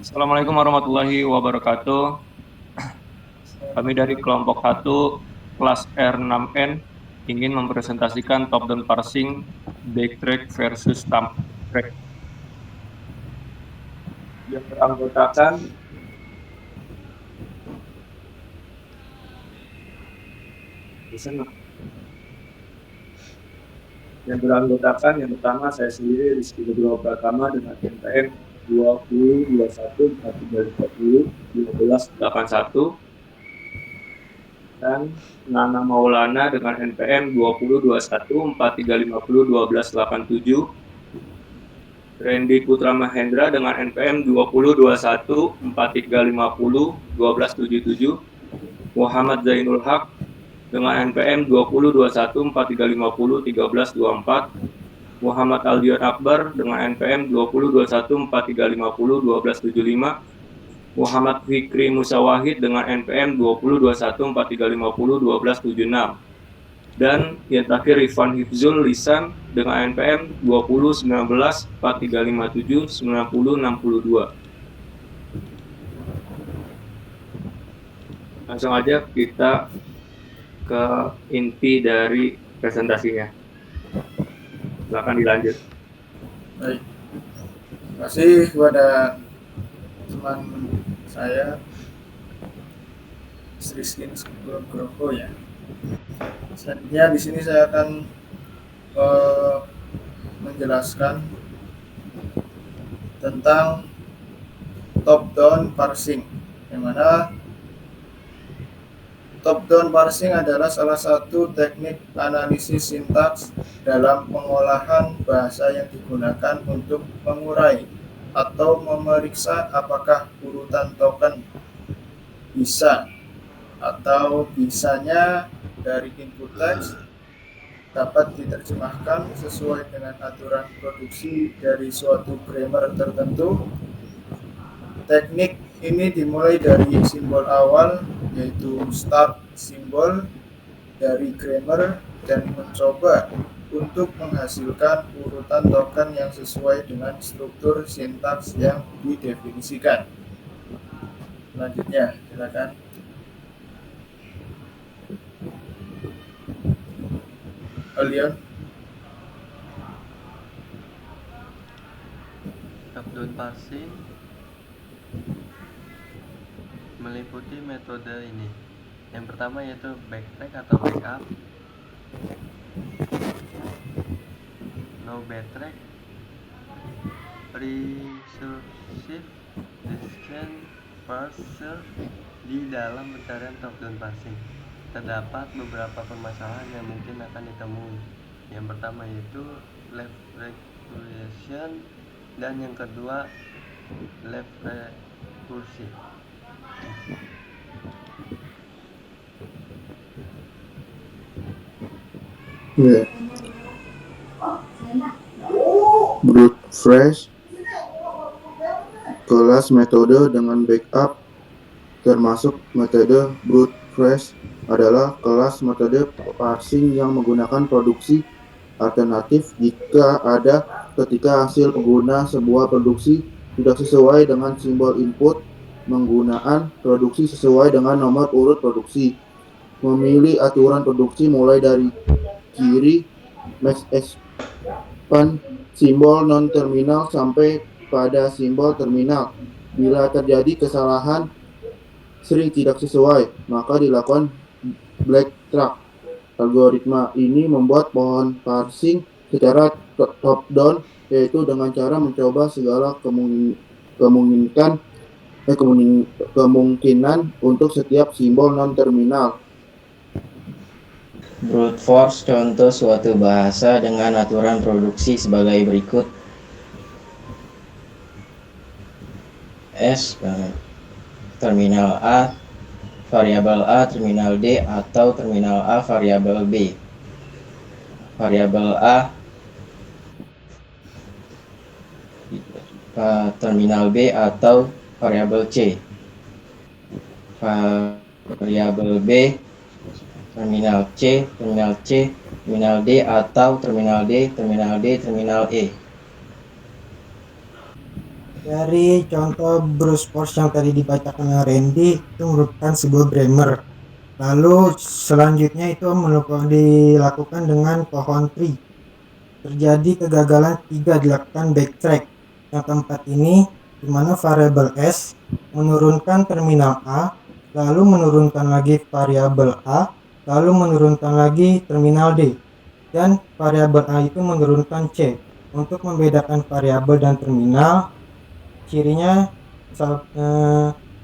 Assalamualaikum warahmatullahi wabarakatuh. Kami dari kelompok 1 kelas R6N ingin mempresentasikan top-down parsing backtrack versus thumb track yang beranggotakan yang pertama saya sendiri Rizky Nugroho Pratama dengan NPM 20 21 43 50 15 81 dan Nana Maulana dengan NPM 20 21 43 50 12 87, Randy Putra Mahendra dengan NPM 20 21 43 50 12 77, Muhammad Zainul Haq dengan NPM 20 21 43 50 13 24, Muhammad Aldion Akbar dengan NPM 20 21 43 50 12 75, Muhammad Fikri Musa Wahid dengan NPM 20 21 43 50 12 76, dan yang terakhir Rifan Hifzul Lisan dengan NPM 20 19 43 57 90 62. Langsung aja kita ke inti dari presentasinya. Silakan dilanjut. Baik, terima kasih kepada teman saya Rizky Nugroho ya. Selanjutnya di sini saya akan menjelaskan tentang top-down parsing, yang mana top-down parsing adalah salah satu teknik analisis sintaks dalam pengolahan bahasa yang digunakan untuk mengurai atau memeriksa apakah urutan token bisa atau bisanya dari input teks dapat diterjemahkan sesuai dengan aturan produksi dari suatu grammar tertentu. Teknik ini dimulai dari simbol awal, yaitu start simbol dari grammar, dan mencoba untuk menghasilkan urutan token yang sesuai dengan struktur sintaks yang didefinisikan. Selanjutnya, silakan. Aldion. Top-down parsing meliputi metode ini. Yang pertama yaitu backtrack atau backup, no backtrack, recursive decision parser. Di dalam pencarian top-down parsing terdapat beberapa permasalahan yang mungkin akan ditemui. Yang pertama yaitu left recursion dan yang kedua left recursive. Brute Fresh kelas metode dengan backup termasuk metode brute fresh adalah kelas metode parsing yang menggunakan produksi alternatif jika ada ketika hasil pengguna sebuah produksi tidak sesuai dengan simbol input, penggunaan produksi sesuai dengan nomor urut produksi, memilih aturan produksi mulai dari kiri max expand simbol non-terminal sampai pada simbol terminal. Bila terjadi kesalahan sering tidak sesuai, maka dilakukan backtrack. Algoritma ini membuat pohon parsing secara top-down, yaitu dengan cara mencoba segala kemungkinan untuk setiap simbol non-terminal. Brute force contoh suatu bahasa dengan aturan produksi sebagai berikut. S terminal A variabel A terminal D atau terminal A variabel B. Variabel A terminal B atau variabel C. Variabel B terminal C, terminal C, terminal D atau terminal D, terminal D, terminal E. Dari contoh brute force yang tadi dibacakan oleh Randy itu merupakan sebuah grammar. Lalu selanjutnya itu dilakukan dengan pohon tree. Terjadi kegagalan 3 dilakukan backtrack. Yang keempat ini di mana variabel S menurunkan terminal A, lalu menurunkan lagi variabel A, lalu menurunkan lagi terminal D, dan variabel A itu menurunkan C. Untuk membedakan variabel dan terminal, cirinya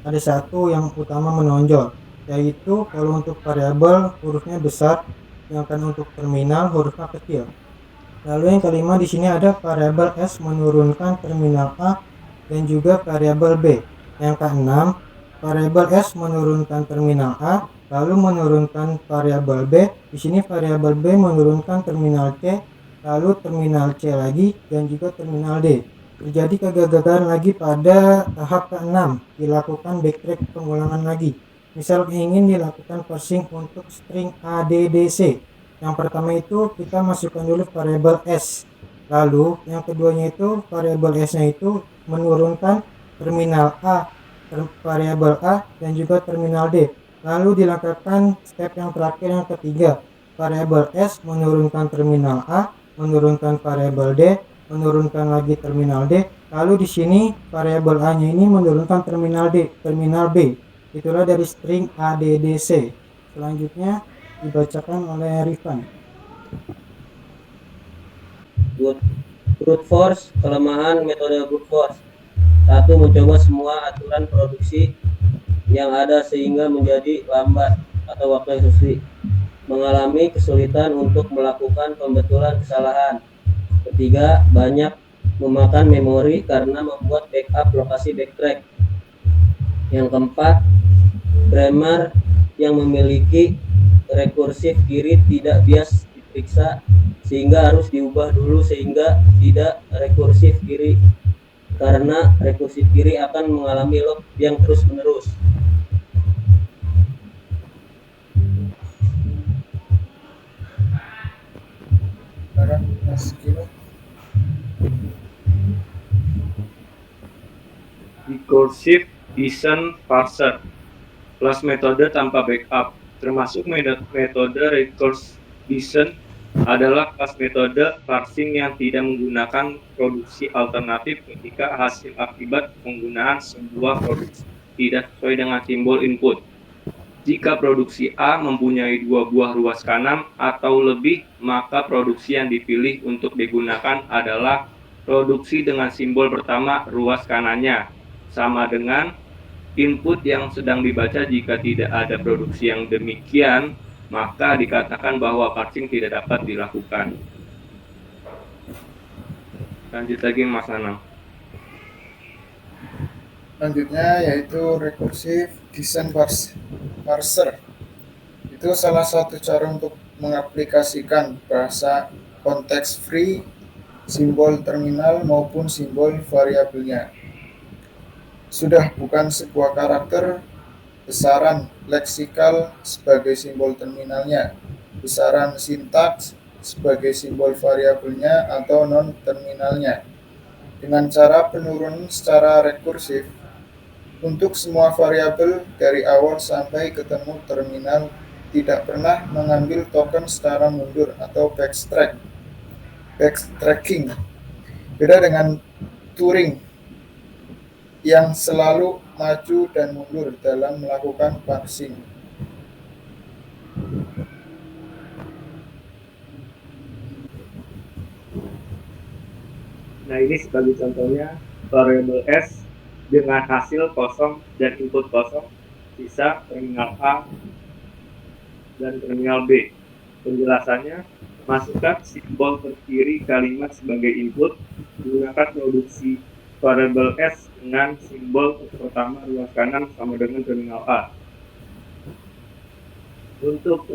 ada satu yang utama menonjol, yaitu kalau untuk variabel hurufnya besar, sedangkan untuk terminal hurufnya kecil. Lalu yang kelima di sini ada variabel S menurunkan terminal A dan juga variabel B. Yang keenam, variabel S menurunkan terminal A lalu menurunkan variabel B. Di sini variabel B menurunkan terminal C, lalu terminal C lagi dan juga terminal D. Terjadi kegagalan lagi pada tahap ke-6, dilakukan backtrack pengulangan lagi. Misal ingin dilakukan parsing untuk string ADDC. Yang pertama itu kita masukkan dulu variabel S. Lalu yang keduanya itu variabel S-nya itu menurunkan terminal A, variabel A dan juga terminal D. Lalu dilakukan step yang terakhir yang ketiga. Variabel S menurunkan terminal A, menurunkan variabel D, menurunkan lagi terminal D. Lalu di sini variabel A-nya ini menurunkan terminal D, terminal B. Itulah dari string ADDC. Selanjutnya dibacakan oleh Rifan. Brute force, kelemahan metode brute force. 1. Mencoba semua aturan produksi yang ada sehingga menjadi lambat atau waktu yang sulit. Mengalami kesulitan untuk melakukan pembetulan kesalahan. Ketiga, banyak memakan memori karena membuat backup lokasi backtrack. Yang keempat, grammar yang memiliki rekursif kiri tidak bias diperiksa sehingga harus diubah dulu sehingga tidak rekursif kiri, karena rekursif kiri akan mengalami loop yang terus menerus. Recursive Descent Parser kelas metode tanpa backup, termasuk metode recursive descent adalah kelas metode parsing yang tidak menggunakan produksi alternatif ketika hasil akibat penggunaan sebuah produksi tidak sesuai dengan simbol input. Jika produksi A mempunyai 2 buah ruas kanan atau lebih, maka produksi yang dipilih untuk digunakan adalah produksi dengan simbol pertama ruas kanannya, sama dengan input yang sedang dibaca. Jika tidak ada produksi yang demikian, maka dikatakan bahwa parsing tidak dapat dilakukan. Lanjut lagi Mas Nanang. Selanjutnya yaitu recursive descent parser. Itu salah satu cara untuk mengaplikasikan bahasa konteks free, simbol terminal maupun simbol variabelnya. Sudah bukan sebuah karakter, besaran leksikal sebagai simbol terminalnya, besaran sintaks sebagai simbol variabelnya atau non-terminalnya. Dengan cara penurunan secara rekursif untuk semua variabel dari awal sampai ketemu terminal, tidak pernah mengambil token secara mundur atau backtracking. Beda dengan Turing yang selalu maju dan mundur dalam melakukan parsing. Nah, ini sebagai contohnya variabel S dengan hasil kosong dan input kosong, sisa terminal A dan terminal B. Penjelasannya, masukkan simbol terkiri kalimat sebagai input, gunakan produksi variabel S dengan simbol pertama ruas kanan sama dengan terminal A. Untuk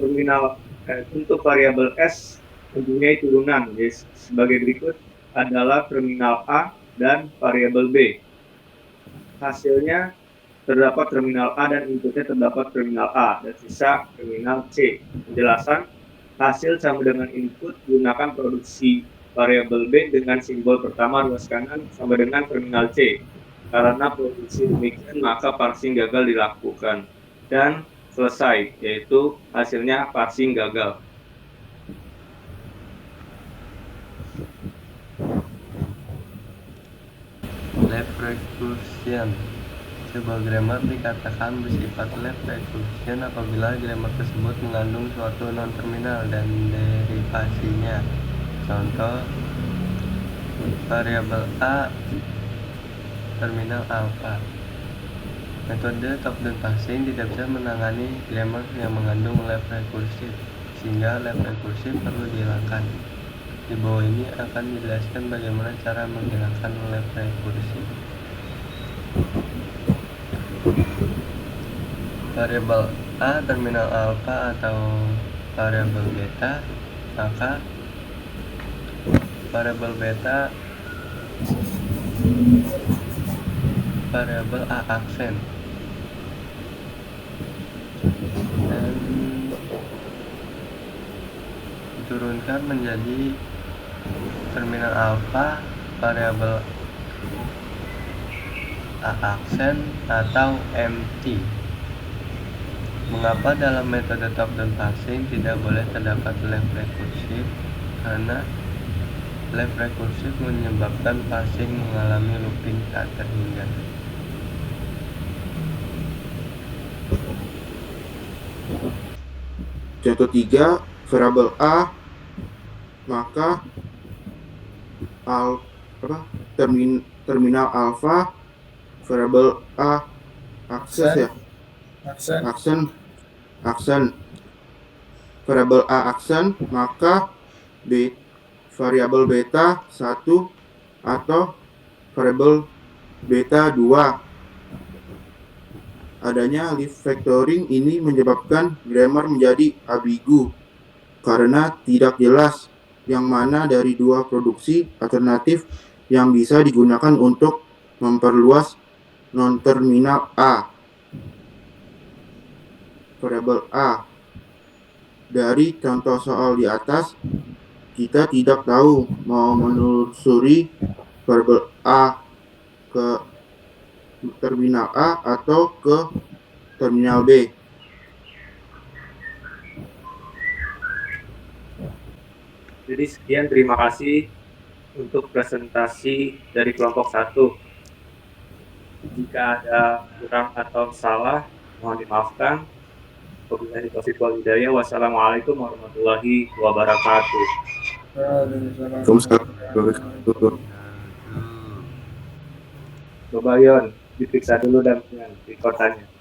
variabel S mempunyai turunan, sebagai berikut adalah terminal A dan variabel B. Hasilnya terdapat terminal A dan inputnya terdapat terminal A dan sisa terminal C. Penjelasan, hasil sama dengan input, gunakan produksi variabel B dengan simbol pertama ruas kanan sama dengan terminal C. Karena produksi demikian, maka parsing gagal dilakukan. Dan selesai, yaitu hasilnya parsing gagal. Left recursion. Sebuah grammar dikatakan bersifat left recursion apabila grammar tersebut mengandung suatu non-terminal dan derivasinya. Contoh, variabel A terminal alpha. Metode top-down parsing tidak bisa menangani grammar yang mengandung left recursive, sehingga left recursive perlu dihilangkan. Di bawah ini akan dijelaskan bagaimana cara menghilangkan left recursive. Variabel A terminal alpha atau variabel beta, maka variabel beta variabel A aksen dan diturunkan menjadi terminal alpha variabel A aksen atau empty. Mengapa dalam metode top-down parsing tidak boleh terdapat left recursive? Karena left recursive menyebabkan parsing mengalami looping tak terhingga. Contoh 3, variabel A, maka terminal alpha, variabel A akses ya, aksen variabel A aksen, maka variabel beta 1 atau variabel beta 2. Adanya leaf factoring ini menyebabkan grammar menjadi ambigu karena tidak jelas yang mana dari dua produksi alternatif yang bisa digunakan untuk memperluas non-terminal A. Variabel A. Dari contoh soal di atas, kita tidak tahu mau menelusuri variabel A ke terminal A atau ke terminal B. Jadi sekian, terima kasih untuk presentasi dari kelompok 1. Jika ada kurang atau salah, mohon dimaafkan. Wabillahi taufiq wal hidayah. Wassalamualaikum warahmatullahi wabarakatuh. Coba Yon, diperiksa dulu dan rekordannya.